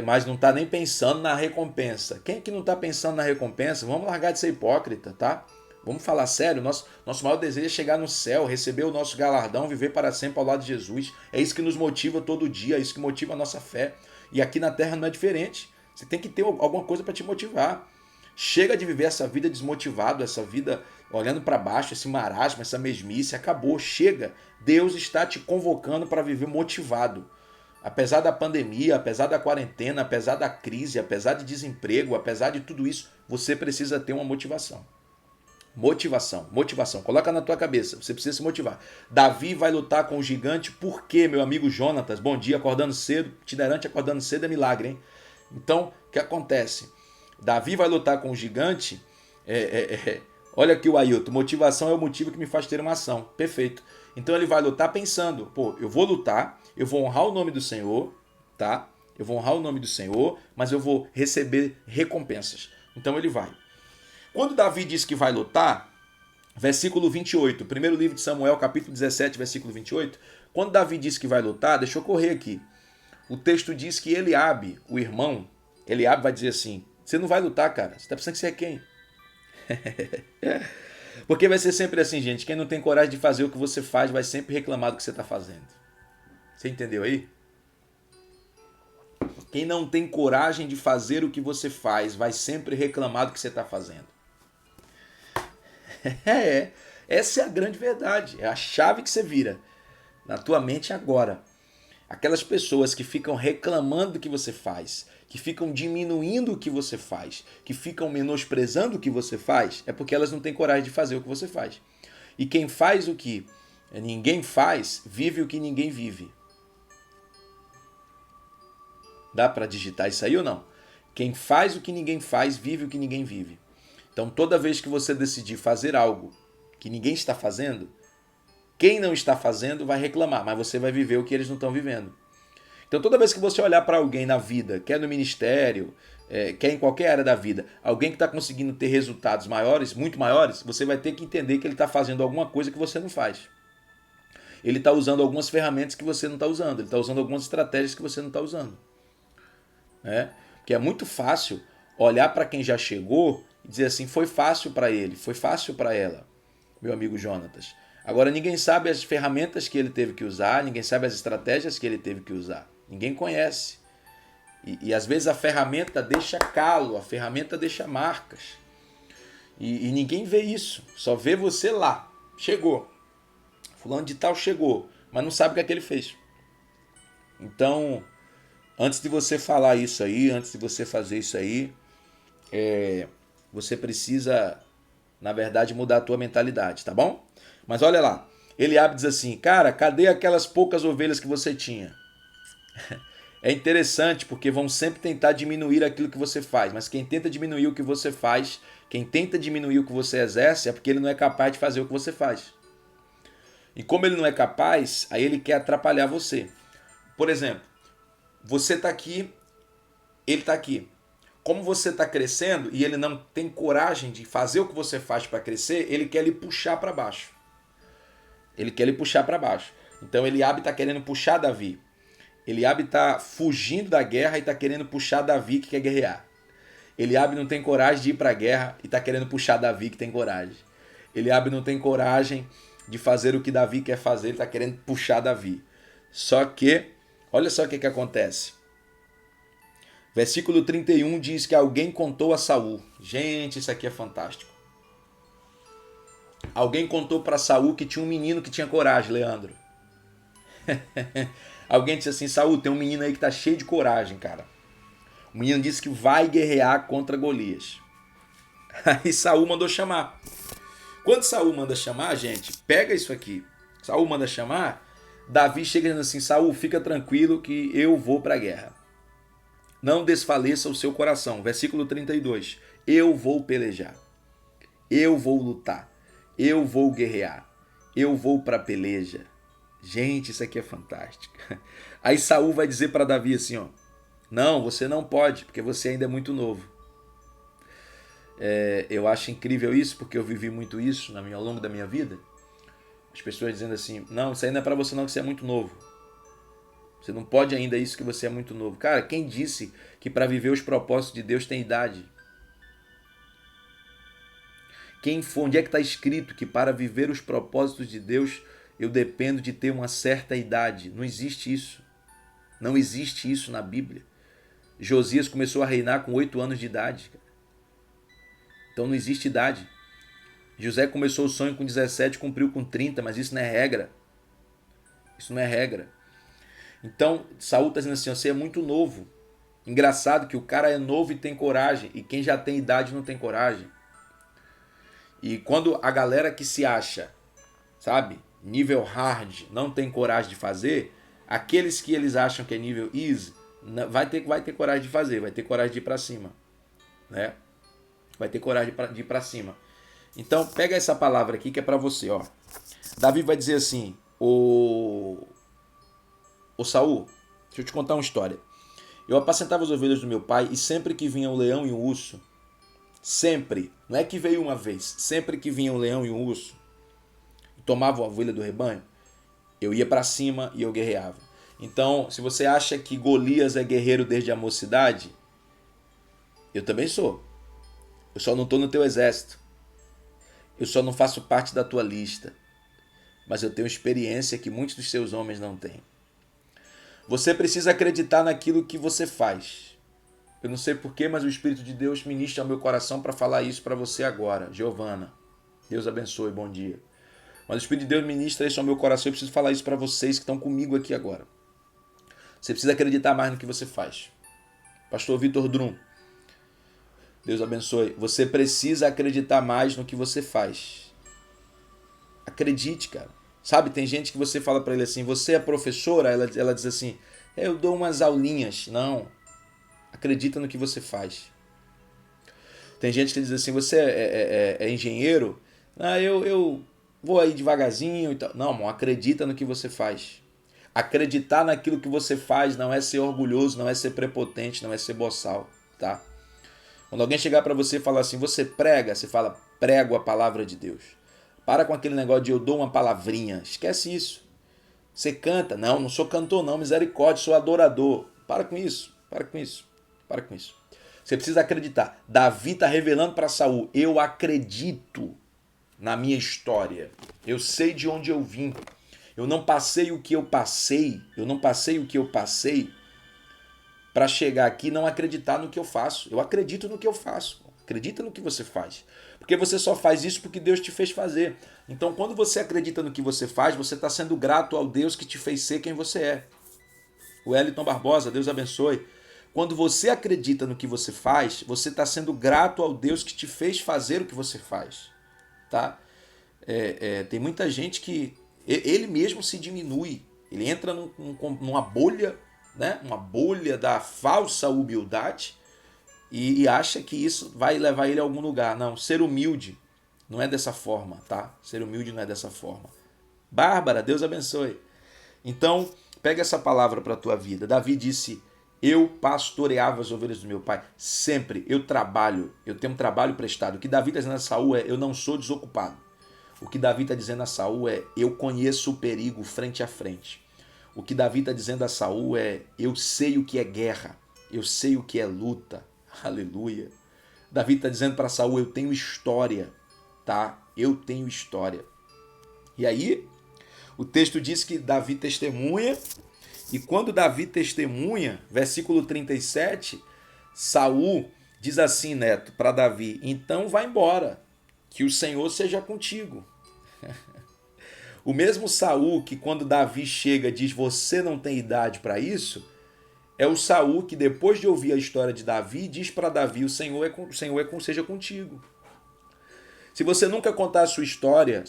mas não está nem pensando na recompensa. Quem é que não está pensando na recompensa? Vamos largar de ser hipócrita, tá? Vamos falar sério. Nosso maior desejo é chegar no céu, receber o nosso galardão, viver para sempre ao lado de Jesus. É isso que nos motiva todo dia, é isso que motiva a nossa fé. E aqui na terra não é diferente. Você tem que ter alguma coisa para te motivar. Chega de viver essa vida desmotivado, essa vida olhando para baixo, esse marasmo, essa mesmice. Acabou, chega. Deus está te convocando para viver motivado. Apesar da pandemia, apesar da quarentena, apesar da crise, apesar de desemprego, apesar de tudo isso, você precisa ter uma motivação. Motivação, motivação. Coloca na tua cabeça, você precisa se motivar. Davi vai lutar com o gigante, por quê, meu amigo Jonatas? Bom dia, acordando cedo. Itinerante acordando cedo é milagre, hein? Então, o que acontece? Davi vai lutar com o gigante. Olha aqui o Ailton, motivação é o motivo que me faz ter uma ação. Perfeito. Então ele vai lutar pensando, pô, eu vou lutar, eu vou honrar o nome do Senhor, tá? Eu vou honrar o nome do Senhor, mas eu vou receber recompensas. Então ele vai. Quando Davi diz que vai lutar, versículo 28, primeiro livro de Samuel, capítulo 17, versículo 28, quando Davi diz que vai lutar, deixa eu correr aqui. O texto diz que Eliabe, o irmão, Eliabe vai dizer assim, você não vai lutar, cara, você tá pensando que você é quem? Porque vai ser sempre assim, gente. Quem não tem coragem de fazer o que você faz vai sempre reclamar do que você está fazendo. Você entendeu aí? Quem não tem coragem de fazer o que você faz vai sempre reclamar do que você está fazendo. Essa é a grande verdade. É a chave que você vira na tua mente agora. Aquelas pessoas que ficam reclamando do que você faz, que ficam diminuindo o que você faz, que ficam menosprezando o que você faz, é porque elas não têm coragem de fazer o que você faz. E quem faz o que ninguém faz, vive o que ninguém vive. Dá para digitar isso aí ou não? Quem faz o que ninguém faz, vive o que ninguém vive. Então toda vez que você decidir fazer algo que ninguém está fazendo, quem não está fazendo vai reclamar, mas você vai viver o que eles não estão vivendo. Então toda vez que você olhar para alguém na vida, quer no ministério, quer em qualquer área da vida, alguém que está conseguindo ter resultados maiores, muito maiores, você vai ter que entender que ele está fazendo alguma coisa que você não faz. Ele está usando algumas ferramentas que você não está usando, ele está usando algumas estratégias que você não está usando. Porque é muito fácil olhar para quem já chegou e dizer assim, foi fácil para ele, foi fácil para ela, meu amigo Jonatas. Agora ninguém sabe as ferramentas que ele teve que usar, ninguém sabe as estratégias que ele teve que usar. Ninguém conhece. E às vezes a ferramenta deixa calo, a ferramenta deixa marcas. E ninguém vê isso, só vê você lá. Chegou. Fulano de tal chegou, mas não sabe o que é que ele fez. Então, antes de você falar isso aí, antes de você fazer isso aí, você precisa, na verdade, mudar a tua mentalidade, tá bom? Mas olha lá, Eliabe diz assim, cara, cadê aquelas poucas ovelhas que você tinha? É interessante porque vão sempre tentar diminuir aquilo que você faz, mas quem tenta diminuir o que você faz, quem tenta diminuir o que você exerce é porque ele não é capaz de fazer o que você faz. E como ele não é capaz, aí ele quer atrapalhar você. Por exemplo, você está aqui, ele está aqui. Como você está crescendo e ele não tem coragem de fazer o que você faz para crescer, ele quer lhe puxar para baixo. Ele quer lhe puxar para baixo. Então Eliabe está querendo puxar Davi. Eliabe está fugindo da guerra e está querendo puxar Davi que quer guerrear. Eliabe não tem coragem de ir para a guerra e está querendo puxar Davi que tem coragem. Eliabe não tem coragem de fazer o que Davi quer fazer, ele está querendo puxar Davi. Só que, olha só o que acontece. Versículo 31 diz que alguém contou a Saul. Gente, isso aqui é fantástico. Alguém contou para Saul que tinha um menino que tinha coragem, Leandro. Alguém disse assim, Saul, tem um menino aí que tá cheio de coragem, cara. O menino disse que vai guerrear contra Golias. Aí Saul mandou chamar. Quando Saul manda chamar, gente, pega isso aqui. Saul manda chamar, Davi chega dizendo assim, Saul, fica tranquilo que eu vou para a guerra. Não desfaleça o seu coração. Versículo 32. Eu vou pelejar. Eu vou lutar. Eu vou guerrear. Eu vou para a peleja. Gente, isso aqui é fantástico. Aí Saul vai dizer para Davi assim, ó, não, você não pode, porque você ainda é muito novo. Eu acho incrível isso, porque eu vivi muito isso ao longo da minha vida. As pessoas dizendo assim, não, isso aí não é para você não, que você é muito novo. Você não pode ainda isso que você é muito novo. Cara, quem disse que para viver os propósitos de Deus tem idade? Onde é que está escrito que para viver os propósitos de Deus eu dependo de ter uma certa idade? Não existe isso. Não existe isso na Bíblia. Josias começou a reinar com 8 anos de idade. Então não existe idade. José começou o sonho com 17, cumpriu com 30, mas isso não é regra. Isso não é regra. Então, Saul está dizendo assim, você é muito novo. Engraçado que o cara é novo e tem coragem, e quem já tem idade não tem coragem. E quando a galera que se acha, sabe, nível hard, não tem coragem de fazer, aqueles que eles acham que é nível easy, vai ter coragem de fazer, vai ter coragem de ir para cima, né? Vai ter coragem de ir para cima. Então, pega essa palavra aqui que é para você, ó. Davi vai dizer assim, ô Saul, deixa eu te contar uma história. Eu apacentava as ovelhas do meu pai e sempre que vinha um leão e um urso, sempre, não é que veio uma vez, sempre que vinha um leão e um urso, tomava a ovelha do rebanho, eu ia para cima e eu guerreava. Então, se você acha que Golias é guerreiro desde a mocidade, eu também sou. Eu só não estou no teu exército. Eu só não faço parte da tua lista. Mas eu tenho experiência que muitos dos seus homens não têm. Você precisa acreditar naquilo que você faz. Eu não sei porquê, mas o Espírito de Deus ministra ao meu coração para falar isso para você agora. Giovana, Deus abençoe, bom dia. Mas o Espírito de Deus ministra isso ao meu coração. Eu preciso falar isso para vocês que estão comigo aqui agora. Você precisa acreditar mais no que você faz. Pastor Vitor Drum, Deus abençoe. Você precisa acreditar mais no que você faz. Acredite, cara. Sabe, tem gente que você fala para ele assim, você é professora? Ela diz assim, eu dou umas aulinhas. Não. Acredita no que você faz. Tem gente que diz assim, você é engenheiro? Ah, eu vou aí devagarzinho e tal. Não, irmão, acredita no que você faz. Acreditar naquilo que você faz não é ser orgulhoso, não é ser prepotente, não é ser boçal, tá? Quando alguém chegar para você e falar assim, você prega, você fala, prego a palavra de Deus. Para com aquele negócio de eu dou uma palavrinha. Esquece isso. Você canta. Não, não sou cantor não, misericórdia, sou adorador. Para com isso, para com isso, para com isso. Você precisa acreditar. Davi está revelando para Saul, eu acredito na minha história. Eu sei de onde eu vim. Eu não passei o que eu passei. Eu não passei o que eu passei para chegar aqui e não acreditar no que eu faço. Eu acredito no que eu faço. Acredita no que você faz. Porque você só faz isso porque Deus te fez fazer. Então, quando você acredita no que você faz, você está sendo grato ao Deus que te fez ser quem você é. O Wellington Barbosa, Deus abençoe. Quando você acredita no que você faz, você está sendo grato ao Deus que te fez fazer o que você faz. Tá? Tem muita gente que ele mesmo se diminui. Ele entra numa bolha, né? Uma bolha da falsa humildade e acha que isso vai levar ele a algum lugar. Não, ser humilde não é dessa forma, tá? Ser humilde não é dessa forma. Bárbara, Deus abençoe. Então, pega essa palavra para a tua vida. Davi disse, eu pastoreava as ovelhas do meu pai. Sempre, eu trabalho, eu tenho um trabalho prestado. O que Davi está dizendo a Saul é, eu não sou desocupado. O que Davi está dizendo a Saul é, eu conheço o perigo frente a frente. O que Davi está dizendo a Saul é, eu sei o que é guerra, eu sei o que é luta. Aleluia. Davi está dizendo para Saul, eu tenho história, tá? Eu tenho história. E aí, o texto diz que Davi testemunha, e quando Davi testemunha, versículo 37, Saul diz assim, Neto, para Davi, então vai embora, que o Senhor seja contigo. O mesmo Saul que quando Davi chega diz, você não tem idade para isso, é o Saul que depois de ouvir a história de Davi, diz para Davi, o Senhor seja contigo. Se você nunca contar a sua história,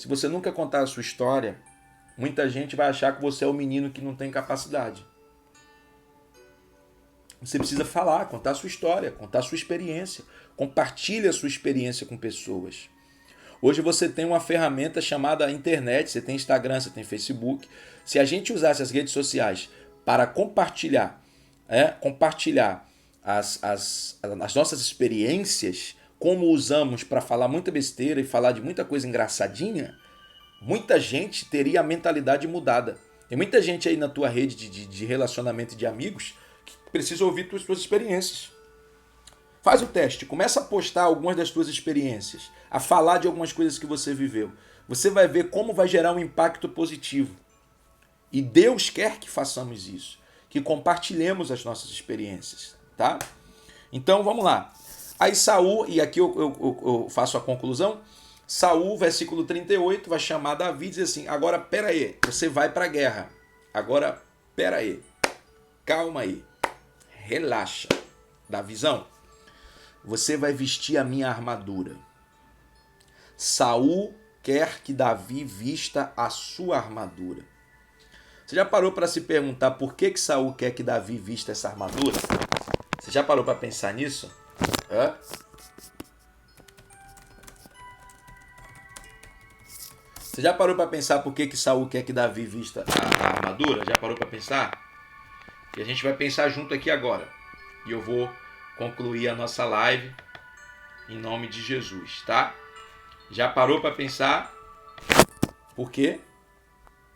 muita gente vai achar que você é um menino que não tem capacidade. Você precisa falar, contar a sua história, contar a sua experiência. Compartilhe a sua experiência com pessoas. Hoje você tem uma ferramenta chamada internet, você tem Instagram, você tem Facebook. Se a gente usasse as redes sociais para compartilhar as nossas experiências, como usamos para falar muita besteira e falar de muita coisa engraçadinha, muita gente teria a mentalidade mudada. Tem muita gente aí na tua rede de relacionamento e de amigos que precisa ouvir tuas experiências. Faz o teste, começa a postar algumas das tuas experiências, a falar de algumas coisas que você viveu. Você vai ver como vai gerar um impacto positivo. E Deus quer que façamos isso, que compartilhemos as nossas experiências, tá? Então vamos lá. Aí Saul, e aqui eu faço a conclusão, Saul, versículo 38, vai chamar Davi e dizer assim, agora pera aí, você vai para a guerra. Agora pera aí, calma aí, relaxa. Dá visão? Você vai vestir a minha armadura. Saul quer que Davi vista a sua armadura. Você já parou para se perguntar por que Saul quer que Davi vista essa armadura? Você já parou para pensar nisso? Hã? Você já parou para pensar por que Saul quer que Davi vista a armadura? Já parou para pensar? E a gente vai pensar junto aqui agora. E eu vou concluir a nossa live em nome de Jesus, tá? Já parou para pensar? Por quê?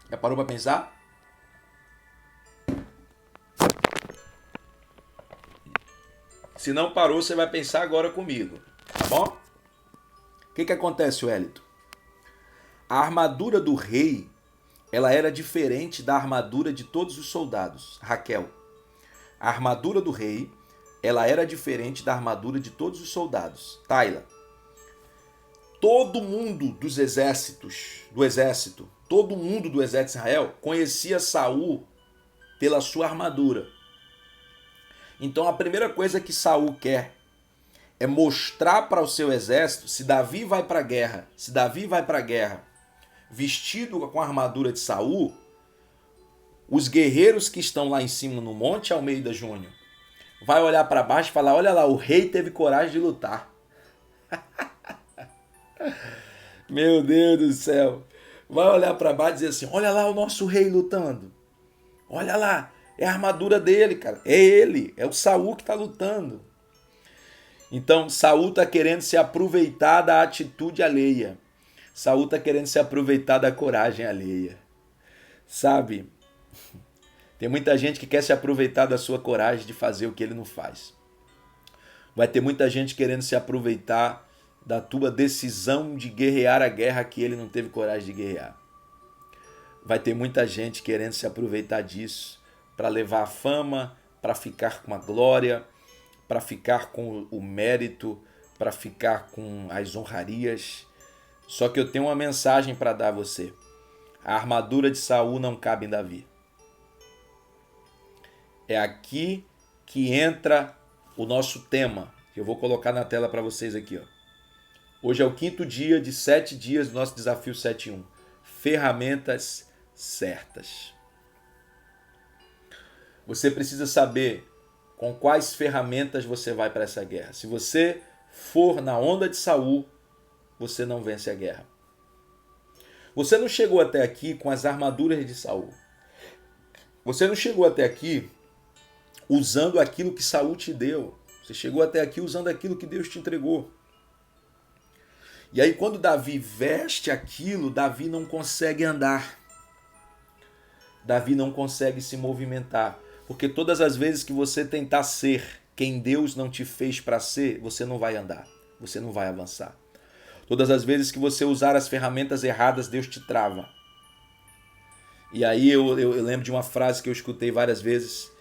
Já parou para pensar? Se não parou, você vai pensar agora comigo, tá bom? O que acontece, Wellington? A armadura do rei, ela era diferente da armadura de todos os soldados. Raquel, a armadura do rei, ela era diferente da armadura de todos os soldados. Taila, todo mundo do exército de Israel conhecia Saul pela sua armadura. Então a primeira coisa que Saul quer é mostrar para o seu exército, se Davi vai para a guerra, vestido com a armadura de Saul, os guerreiros que estão lá em cima no Monte Almeida Júnior vai olhar para baixo e falar, olha lá, o rei teve coragem de lutar. Meu Deus do céu. Vai olhar para baixo e dizer assim, olha lá o nosso rei lutando. Olha lá, é a armadura dele, cara. É ele, é o Saul que está lutando. Então, Saul está querendo se aproveitar da atitude alheia. Saul está querendo se aproveitar da coragem alheia. Sabe? Tem muita gente que quer se aproveitar da sua coragem de fazer o que ele não faz. Vai ter muita gente querendo se aproveitar da tua decisão de guerrear a guerra que ele não teve coragem de guerrear. Vai ter muita gente querendo se aproveitar disso para levar a fama, para ficar com a glória, para ficar com o mérito, para ficar com as honrarias. Só que eu tenho uma mensagem para dar a você. A armadura de Saul não cabe em Davi. É aqui que entra o nosso tema, que eu vou colocar na tela para vocês aqui. Ó. Hoje é o 5º dia de 7 dias do nosso desafio 7.1. Ferramentas certas. Você precisa saber com quais ferramentas você vai para essa guerra. Se você for na onda de Saul, você não vence a guerra. Você não chegou até aqui com as armaduras de Saul. Você não chegou até aqui usando aquilo que Saul te deu. Você chegou até aqui usando aquilo que Deus te entregou. E aí quando Davi veste aquilo, Davi não consegue andar. Davi não consegue se movimentar. Porque todas as vezes que você tentar ser quem Deus não te fez para ser, você não vai andar. Você não vai avançar. Todas as vezes que você usar as ferramentas erradas, Deus te trava. E aí eu lembro de uma frase que eu escutei várias vezes.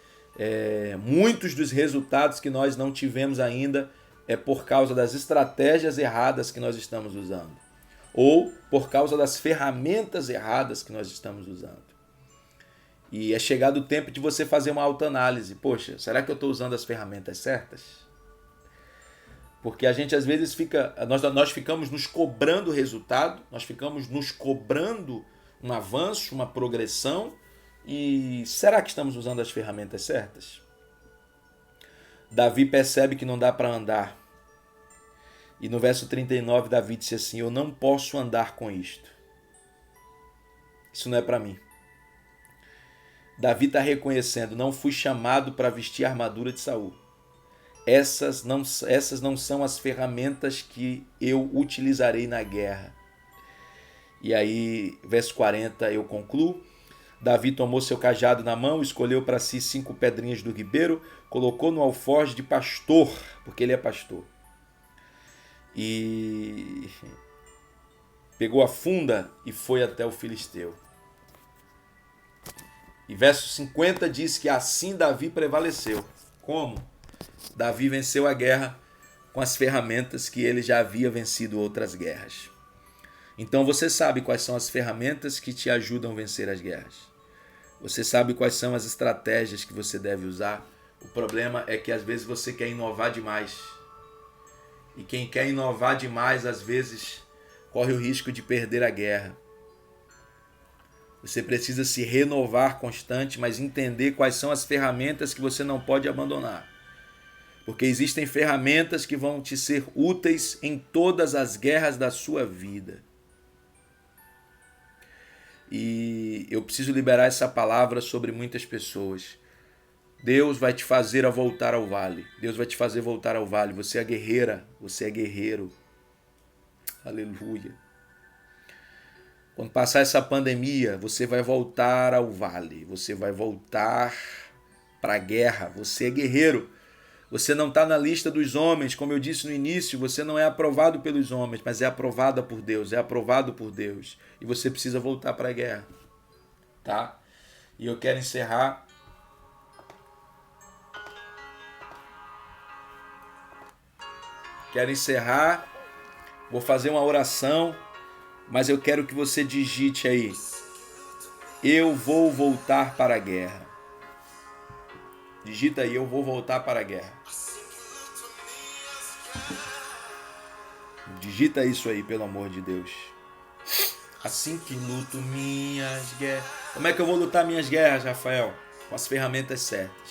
Muitos dos resultados que nós não tivemos ainda é por causa das estratégias erradas que nós estamos usando. Ou por causa das ferramentas erradas que nós estamos usando. E é chegado o tempo de você fazer uma autoanálise. Poxa, será que eu estou usando as ferramentas certas? Porque a gente às vezes nós ficamos nos cobrando resultado, nós ficamos nos cobrando um avanço, uma progressão. E será que estamos usando as ferramentas certas? Davi percebe que não dá para andar. E no verso 39, Davi disse assim, eu não posso andar com isto. Isso não é para mim. Davi está reconhecendo, não fui chamado para vestir a armadura de Saul. Essas não são as ferramentas que eu utilizarei na guerra. E aí, verso 40, eu concluo. Davi tomou seu cajado na mão, escolheu para si 5 pedrinhas do ribeiro, colocou no alforje de pastor, porque ele é pastor. E pegou a funda e foi até o filisteu. E verso 50 diz que assim Davi prevaleceu. Como? Davi venceu a guerra com as ferramentas que ele já havia vencido outras guerras. Então você sabe quais são as ferramentas que te ajudam a vencer as guerras. Você sabe quais são as estratégias que você deve usar. O problema é que às vezes você quer inovar demais. E quem quer inovar demais, às vezes, corre o risco de perder a guerra. Você precisa se renovar constante, mas entender quais são as ferramentas que você não pode abandonar. Porque existem ferramentas que vão te ser úteis em todas as guerras da sua vida. E eu preciso liberar essa palavra sobre muitas pessoas. Deus vai te fazer a voltar ao vale. Deus vai te fazer voltar ao vale. Você é guerreira, você é guerreiro. Aleluia. Quando passar essa pandemia, você vai voltar ao vale. Você vai voltar para a guerra. Você é guerreiro. Você não está na lista dos homens. Como eu disse no início, você não é aprovado pelos homens, mas é aprovada por Deus. É aprovado por Deus. E você precisa voltar para a guerra. Tá? E eu quero encerrar. Vou fazer uma oração, mas eu quero que você digite aí: eu vou voltar para a guerra. Digita aí: eu vou voltar para a guerra. Digita isso aí, pelo amor de Deus. Assim que luto minhas guerras. Como é que eu vou lutar minhas guerras, Rafael? Com as ferramentas certas.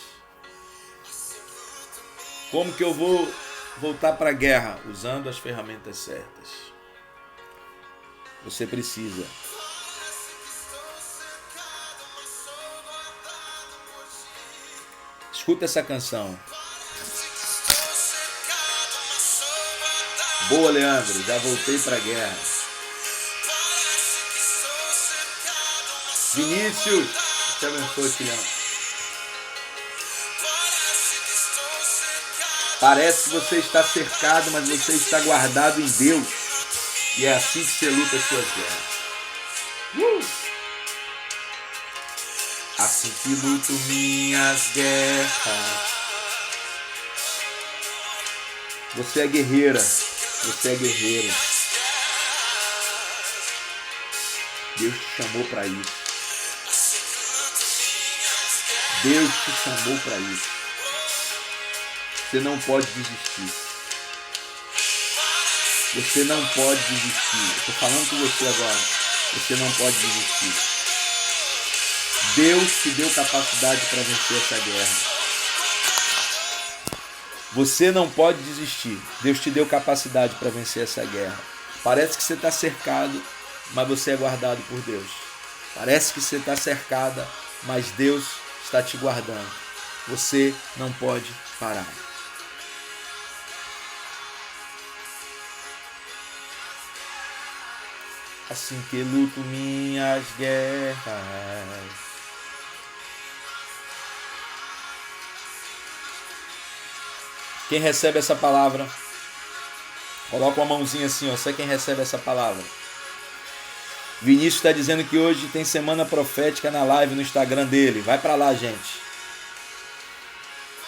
Como que eu vou voltar para a guerra? Usando as ferramentas certas. Você precisa escuta essa canção. Boa, Leandro, já voltei para a guerra. Vinícius, te abençoe, filhão. Parece que você está cercado, mas você está guardado em Deus. E é assim que você luta as suas guerras. Assim que luto minhas guerras. Você é guerreira. Você é guerreiro. Deus te chamou para isso. Deus te chamou para isso. Você não pode desistir. Você não pode desistir. Estou falando com você agora. Você não pode desistir. Deus te deu capacidade para vencer essa guerra. Você não pode desistir. Deus te deu capacidade para vencer essa guerra. Parece que você está cercado, mas você é guardado por Deus. Parece que você está cercada, mas Deus está te guardando. Você não pode parar. Assim que luto minhas guerras. Quem recebe essa palavra, coloca uma mãozinha assim, ó. Só quem recebe essa palavra. Vinícius está dizendo que hoje tem semana profética na live no Instagram dele. Vai para lá, gente.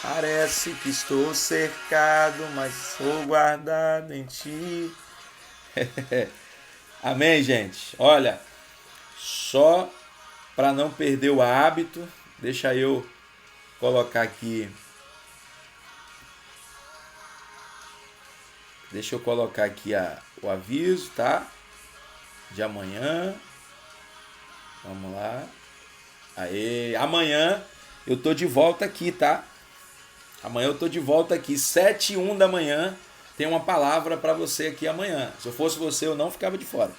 Parece que estou cercado, mas sou guardado em ti. Amém, gente? Olha, só para não perder o hábito, deixa eu colocar aqui. Deixa eu colocar aqui o aviso, tá? De amanhã. Vamos lá. Aê, amanhã eu tô de volta aqui, tá? Amanhã eu tô de volta aqui, 7h01 da manhã. Tem uma palavra para você aqui amanhã. Se eu fosse você, eu não ficava de fora.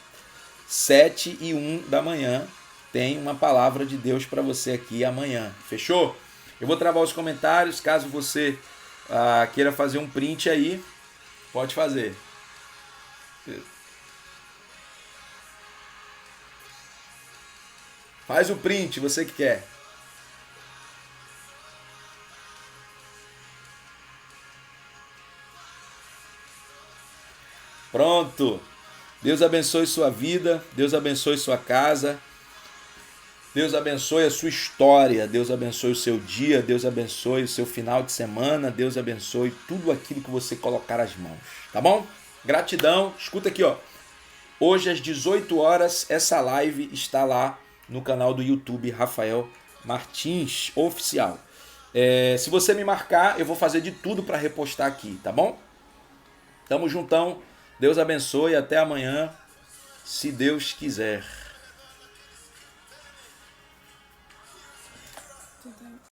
7h01 da manhã tem uma palavra de Deus para você aqui amanhã. Fechou? Eu vou travar os comentários. Caso você queira fazer um print aí, pode fazer. Faz o print, você que quer. Pronto. Deus abençoe sua vida. Deus abençoe sua casa. Deus abençoe a sua história, Deus abençoe o seu dia, Deus abençoe o seu final de semana, Deus abençoe tudo aquilo que você colocar as mãos, tá bom? Gratidão, escuta aqui, ó. Hoje às 18 horas essa live está lá no canal do YouTube Rafael Martins Oficial. Se você me marcar, eu vou fazer de tudo para repostar aqui, tá bom? Tamo juntão, Deus abençoe, até amanhã, se Deus quiser.